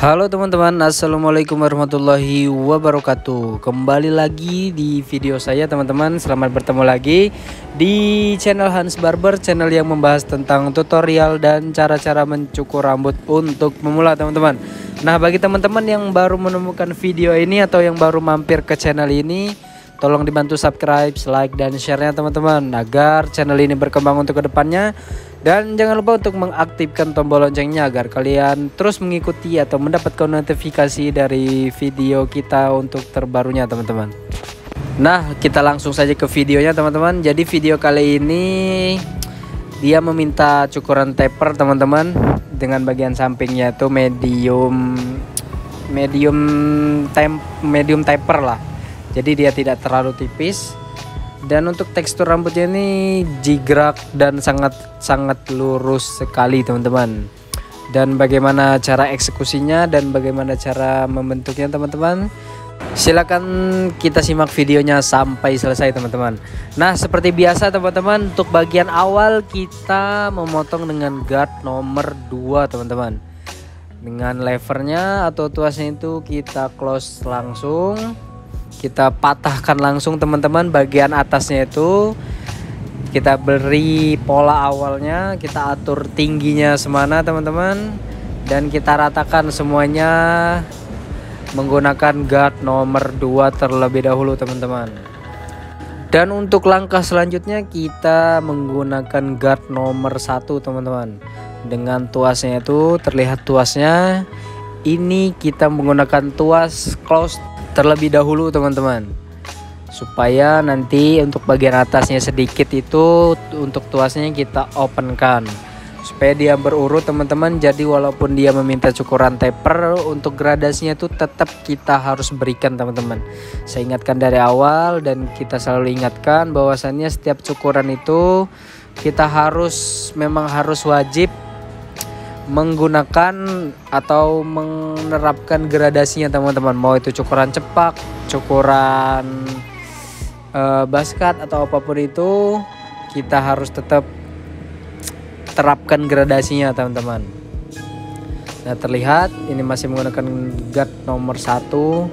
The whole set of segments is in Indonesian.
Halo teman-teman, assalamualaikum warahmatullahi wabarakatuh. Kembali lagi di video saya teman-teman. Selamat bertemu lagi di channel Hans Barber, channel yang membahas tentang tutorial dan cara-cara mencukur rambut untuk pemula teman-teman. Nah, bagi teman-teman yang baru menemukan video ini atau yang baru mampir ke channel ini, tolong dibantu subscribe, like, dan share-nya teman-teman agar channel ini berkembang untuk kedepannya. Dan jangan lupa untuk mengaktifkan tombol loncengnya agar kalian terus mengikuti atau mendapatkan notifikasi dari video kita untuk terbarunya teman-teman. Nah, kita langsung saja ke videonya teman-teman. Jadi video kali ini dia meminta cukuran taper teman-teman, dengan bagian sampingnya itu medium taper lah. Jadi dia tidak terlalu tipis. Dan untuk tekstur rambutnya ini jigrak dan sangat lurus sekali teman-teman. Dan bagaimana cara eksekusinya dan bagaimana cara membentuknya teman-teman, silakan kita simak videonya sampai selesai teman-teman. Nah, seperti biasa teman-teman, untuk bagian awal kita memotong dengan guard nomor 2 teman-teman. Dengan levernya atau tuasnya itu kita close langsung, kita patahkan langsung teman-teman. Bagian atasnya itu kita beri pola awalnya, kita atur tingginya semana teman-teman, dan kita ratakan semuanya menggunakan guard nomor 2 terlebih dahulu teman-teman. Dan untuk langkah selanjutnya kita menggunakan guard nomor 1 teman-teman. Dengan tuasnya itu terlihat tuasnya, ini kita menggunakan tuas close terlebih dahulu teman-teman, supaya nanti untuk bagian atasnya sedikit itu untuk tuasnya kita open kan, supaya dia berurut teman-teman. Jadi walaupun dia meminta cukuran taper, untuk gradasinya itu tetap kita harus berikan teman-teman. Saya ingatkan dari awal dan kita selalu ingatkan bahwasannya setiap cukuran itu kita memang harus wajib menggunakan atau menerapkan gradasinya teman-teman. Mau itu cukuran cepak, cukuran basket atau apapun itu, kita harus tetap terapkan gradasinya teman-teman. Nah, terlihat ini masih menggunakan guard nomor 1.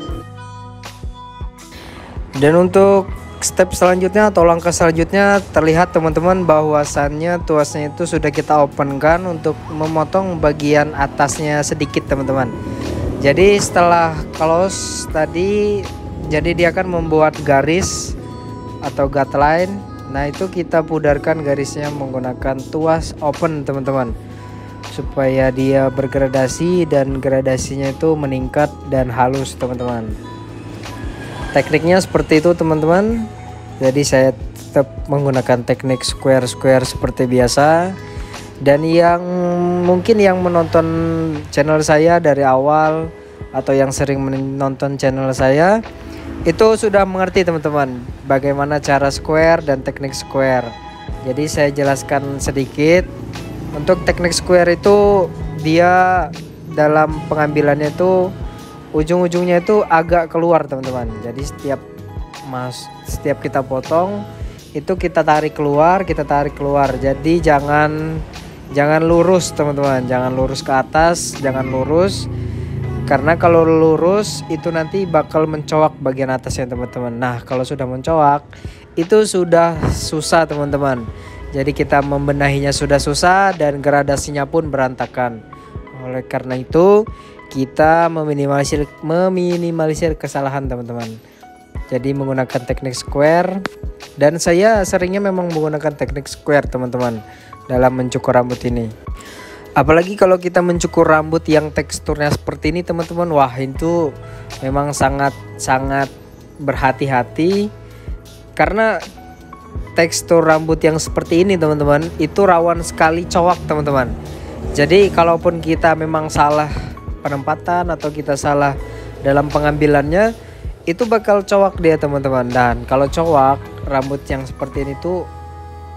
Dan untuk step selanjutnya atau langkah selanjutnya terlihat teman-teman bahwasannya tuasnya itu sudah kita open kan untuk memotong bagian atasnya sedikit teman-teman. Jadi setelah close tadi, jadi dia akan membuat garis atau guideline. Nah, itu kita pudarkan garisnya menggunakan tuas open teman-teman, supaya dia bergradasi dan gradasinya itu meningkat dan halus teman-teman. Tekniknya seperti itu teman-teman. Jadi saya tetap menggunakan teknik square seperti biasa. Dan yang mungkin yang menonton channel saya dari awal atau yang sering menonton channel saya itu sudah mengerti teman-teman bagaimana cara square dan teknik square. Jadi saya jelaskan sedikit. Untuk teknik square itu dia dalam pengambilannya itu ujung-ujungnya itu agak keluar teman-teman. Jadi setiap kita potong itu kita tarik keluar. Jadi jangan lurus teman-teman, jangan lurus ke atas, jangan lurus, karena kalau lurus itu nanti bakal mencoak bagian atasnya teman-teman. Nah, kalau sudah mencoak itu sudah susah teman-teman. Jadi kita membenahinya sudah susah dan gradasinya pun berantakan. Oleh karena itu kita meminimalisir kesalahan teman-teman. Jadi menggunakan teknik square, dan saya seringnya memang menggunakan teknik square teman-teman dalam mencukur rambut ini. Apalagi kalau kita mencukur rambut yang teksturnya seperti ini teman-teman, wah itu memang sangat berhati-hati, karena tekstur rambut yang seperti ini teman-teman itu rawan sekali cowok teman-teman. Jadi kalaupun kita memang salah penempatan atau kita salah dalam pengambilannya, itu bakal cowok dia teman-teman. Dan kalau cowok rambut yang seperti ini tuh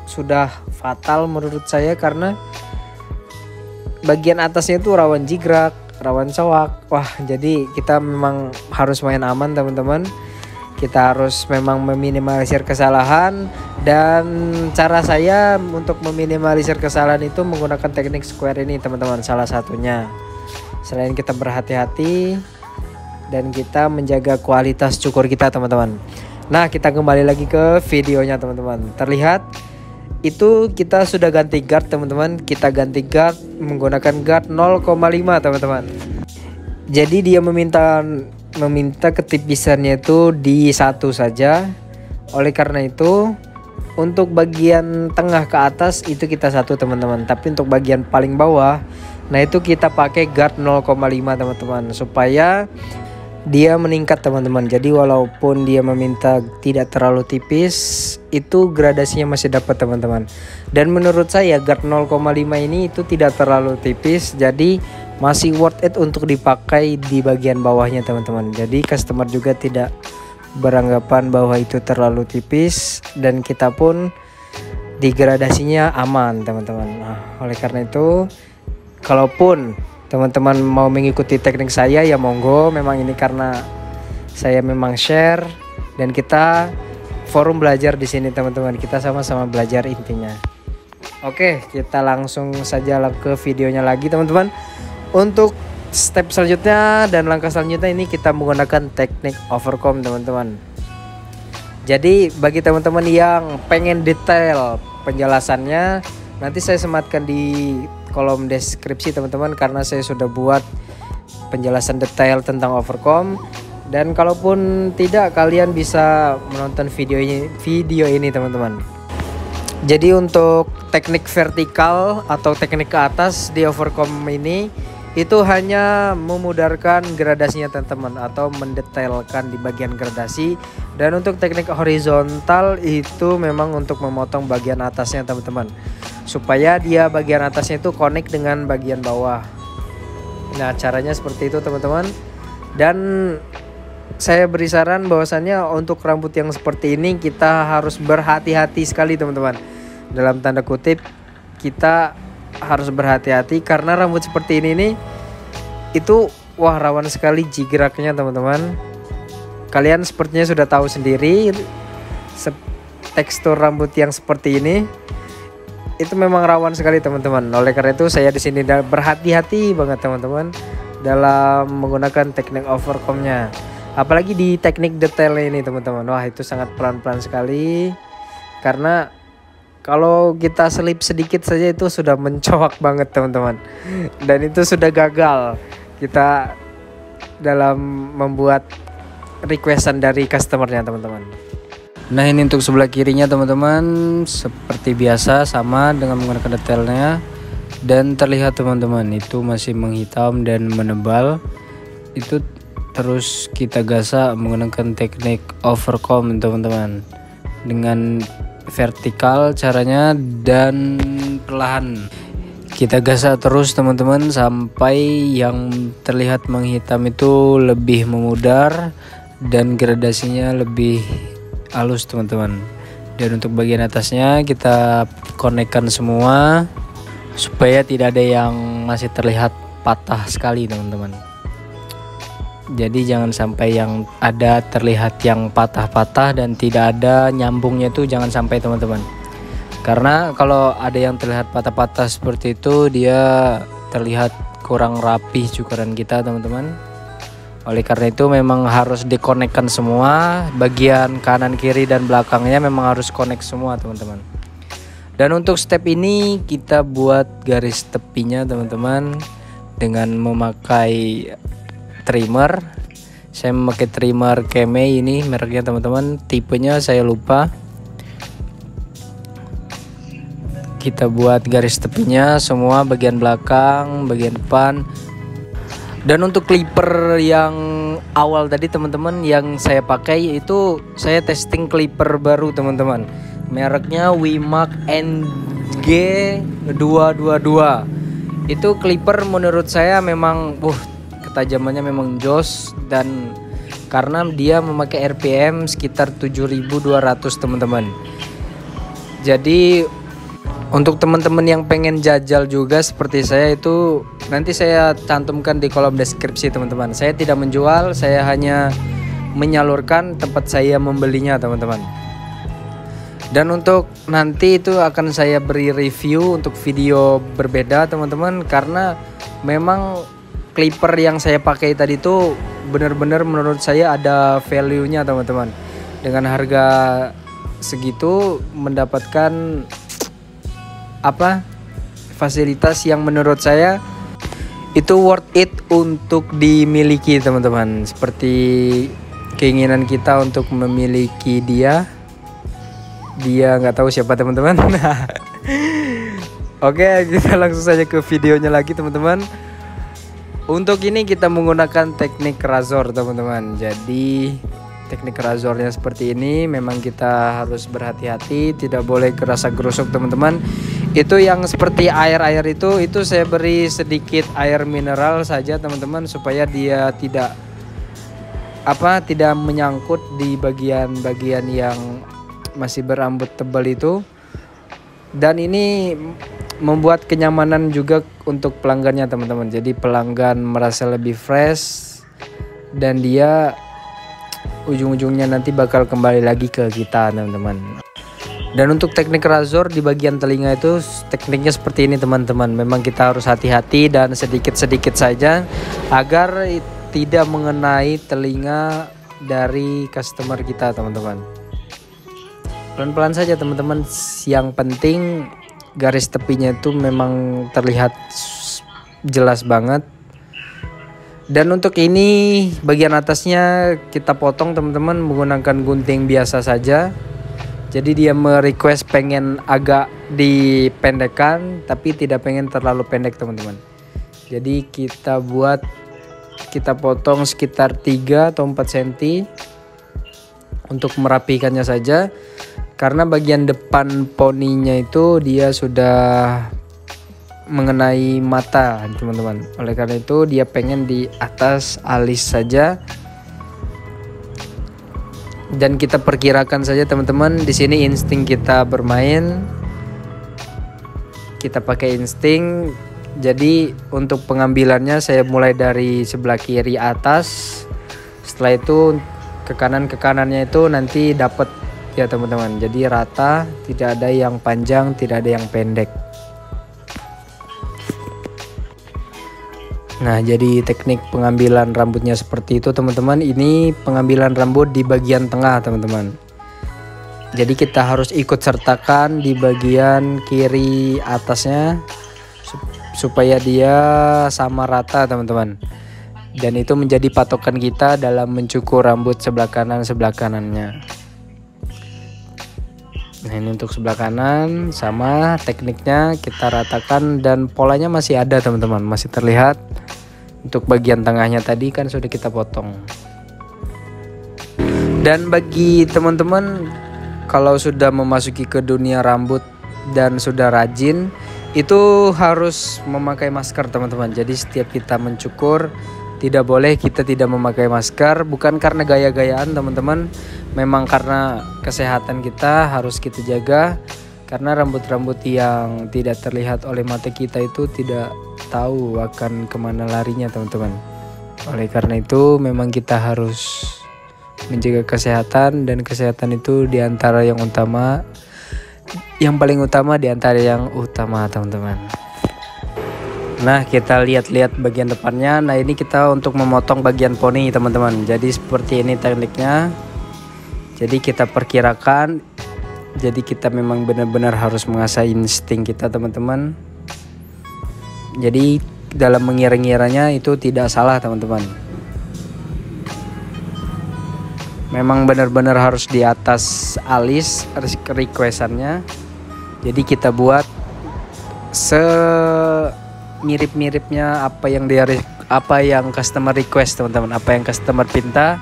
sudah fatal menurut saya, karena bagian atasnya itu rawan jigrak, rawan cowok. Wah, jadi kita memang harus main aman teman-teman. Kita harus memang meminimalisir kesalahan, dan cara saya untuk meminimalisir kesalahan itu menggunakan teknik square ini teman-teman, salah satunya. Selain kita berhati-hati dan kita menjaga kualitas cukur kita teman-teman. Nah, kita kembali lagi ke videonya teman-teman. Terlihat itu kita sudah ganti guard teman-teman. Kita ganti guard menggunakan guard 0,5 teman-teman. Jadi dia meminta ketipisannya itu di 1 saja. Oleh karena itu untuk bagian tengah ke atas itu kita 1 teman-teman. Tapi untuk bagian paling bawah, nah itu kita pakai guard 0,5 teman-teman, supaya dia meningkat teman-teman. Jadi walaupun dia meminta tidak terlalu tipis, itu gradasinya masih dapat teman-teman. Dan menurut saya guard 0,5 ini itu tidak terlalu tipis, jadi masih worth it untuk dipakai di bagian bawahnya teman-teman. Jadi customer juga tidak beranggapan bahwa itu terlalu tipis, dan kita pun di gradasinya aman teman-teman. Nah, oleh karena itu, kalaupun teman-teman mau mengikuti teknik saya ya monggo. Memang ini karena saya memang share dan kita forum belajar di sini teman-teman. Kita sama-sama belajar intinya. Oke, kita langsung saja ke videonya lagi teman-teman. Untuk step selanjutnya dan langkah selanjutnya ini kita menggunakan teknik overcomb teman-teman. Jadi bagi teman-teman yang pengen detail penjelasannya, nanti saya sematkan di kolom deskripsi teman-teman, karena saya sudah buat penjelasan detail tentang overcomb. Dan kalaupun tidak, kalian bisa menonton video ini teman-teman. Jadi untuk teknik vertikal atau teknik ke atas di overcomb ini itu hanya memudarkan gradasinya teman-teman, atau mendetailkan di bagian gradasi. Dan untuk teknik horizontal itu memang untuk memotong bagian atasnya teman-teman, supaya dia bagian atasnya itu connect dengan bagian bawah. Nah, caranya seperti itu teman-teman. Dan saya beri saran bahwasannya untuk rambut yang seperti ini kita harus berhati-hati sekali teman-teman. Dalam tanda kutip, kita harus berhati-hati karena rambut seperti ini nih itu wah rawan sekali jigraknya teman-teman. Kalian sepertinya sudah tahu sendiri tekstur rambut yang seperti ini itu memang rawan sekali teman-teman. Oleh karena itu saya di sini berhati-hati banget teman-teman dalam menggunakan teknik overcomb-nya. Apalagi di teknik detail ini teman-teman. Wah, itu sangat pelan-pelan sekali. Karena kalau kita selip sedikit saja itu sudah mencolok banget teman-teman. Dan itu sudah gagal kita dalam membuat requestan dari customernya teman-teman. Nah, ini untuk sebelah kirinya teman-teman, seperti biasa sama dengan menggunakan detailnya. Dan terlihat teman-teman itu masih menghitam dan menebal. Itu terus kita gasak menggunakan teknik overcomb teman-teman, dengan vertikal caranya dan perlahan. Kita gasak terus teman-teman sampai yang terlihat menghitam itu lebih memudar dan gradasinya lebih halus teman-teman. Dan untuk bagian atasnya kita konekkan semua supaya tidak ada yang masih terlihat patah sekali teman-teman. Jadi jangan sampai yang ada terlihat yang patah-patah dan tidak ada nyambungnya, itu jangan sampai teman-teman. Karena kalau ada yang terlihat patah-patah seperti itu, dia terlihat kurang rapih cukuran kita teman-teman. Oleh karena itu memang harus dikonekkan semua, bagian kanan kiri dan belakangnya memang harus connect semua teman-teman. Dan untuk step ini kita buat garis tepinya teman-teman dengan memakai trimmer. Saya memakai trimmer Kemei ini mereknya teman-teman, tipenya saya lupa. Kita buat garis tepinya semua, bagian belakang, bagian depan. Dan untuk clipper yang awal tadi teman-teman yang saya pakai itu saya testing clipper baru teman-teman. Mereknya Wimax NG222. Itu clipper menurut saya memang ketajamannya memang jos, dan karena dia memakai RPM sekitar 7.200 teman-teman. Jadi untuk teman-teman yang pengen jajal juga seperti saya, itu nanti saya cantumkan di kolom deskripsi teman-teman. Saya tidak menjual, saya hanya menyalurkan tempat saya membelinya teman-teman. Dan untuk nanti itu akan saya beri review untuk video berbeda teman-teman, karena memang clipper yang saya pakai tadi tuh benar-benar menurut saya ada value-nya teman-teman. Dengan harga segitu mendapatkan fasilitas yang menurut saya itu worth it untuk dimiliki teman-teman. Seperti keinginan kita untuk memiliki dia nggak tahu siapa teman-teman. Oke, kita langsung saja ke videonya lagi teman-teman. Untuk ini kita menggunakan teknik razor teman-teman. Jadi teknik razornya seperti ini, memang kita harus berhati-hati, tidak boleh gerasa-gerusuk teman-teman. Itu yang seperti air-air itu saya beri sedikit air mineral saja teman-teman, supaya dia tidak menyangkut di bagian-bagian yang masih berambut tebal itu. Dan ini membuat kenyamanan juga untuk pelanggannya teman-teman. Jadi pelanggan merasa lebih fresh dan dia ujung-ujungnya nanti bakal kembali lagi ke kita teman-teman. Dan untuk teknik razor di bagian telinga itu tekniknya seperti ini teman-teman. Memang kita harus hati-hati dan sedikit-sedikit saja agar tidak mengenai telinga dari customer kita teman-teman. Pelan-pelan saja teman-teman. Yang penting garis tepinya itu memang terlihat jelas banget. Dan untuk ini bagian atasnya kita potong teman-teman menggunakan gunting biasa saja. Jadi dia merequest pengen agak dipendekkan tapi tidak pengen terlalu pendek teman-teman. Jadi kita potong sekitar 3 atau 4 cm untuk merapikannya saja. Karena bagian depan poninya itu dia sudah mengenai mata teman-teman. Oleh karena itu dia pengen di atas alis saja. Dan kita perkirakan saja teman-teman, di sini insting kita bermain. Kita pakai insting. Jadi untuk pengambilannya saya mulai dari sebelah kiri atas. Setelah itu ke kanannya itu nanti dapat ya teman-teman. Jadi rata, tidak ada yang panjang, tidak ada yang pendek. Nah, jadi teknik pengambilan rambutnya seperti itu teman-teman. Ini pengambilan rambut di bagian tengah teman-teman. Jadi kita harus ikut sertakan di bagian kiri atasnya supaya dia sama rata teman-teman. Dan itu menjadi patokan kita dalam mencukur rambut sebelah kanannya. Nah, ini untuk sebelah kanan sama tekniknya kita ratakan dan polanya masih ada teman-teman, masih terlihat. Untuk bagian tengahnya tadi kan sudah kita potong. Dan bagi teman-teman kalau sudah memasuki ke dunia rambut dan sudah rajin, itu harus memakai masker teman-teman. Jadi setiap kita mencukur tidak boleh kita tidak memakai masker, bukan karena gaya-gayaan teman-teman, memang karena kesehatan kita harus kita jaga. Karena rambut-rambut yang tidak terlihat oleh mata kita itu tidak tahu akan kemana larinya teman-teman. Oleh karena itu memang kita harus menjaga kesehatan, dan kesehatan itu diantara yang utama, yang paling utama diantara yang utama teman-teman. Nah, kita lihat-lihat bagian depannya. Nah, ini kita untuk memotong bagian poni teman-teman. Jadi seperti ini tekniknya. Jadi kita perkirakan. Jadi kita memang benar-benar harus mengasah insting kita teman-teman. Jadi dalam mengira-ngiranya itu tidak salah teman-teman. Memang benar-benar harus di atas alis requestannya. Jadi kita buat semirip-miripnya apa yang customer request teman-teman, apa yang customer pinta.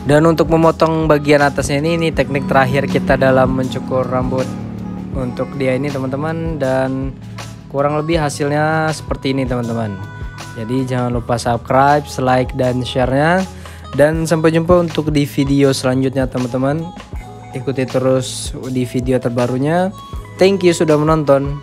Dan untuk memotong bagian atasnya ini teknik terakhir kita dalam mencukur rambut untuk dia ini teman-teman. Dan kurang lebih hasilnya seperti ini teman-teman. Jadi jangan lupa subscribe, like, dan share-nya. Dan sampai jumpa untuk di video selanjutnya teman-teman. Ikuti terus di video terbarunya. Thank you sudah menonton.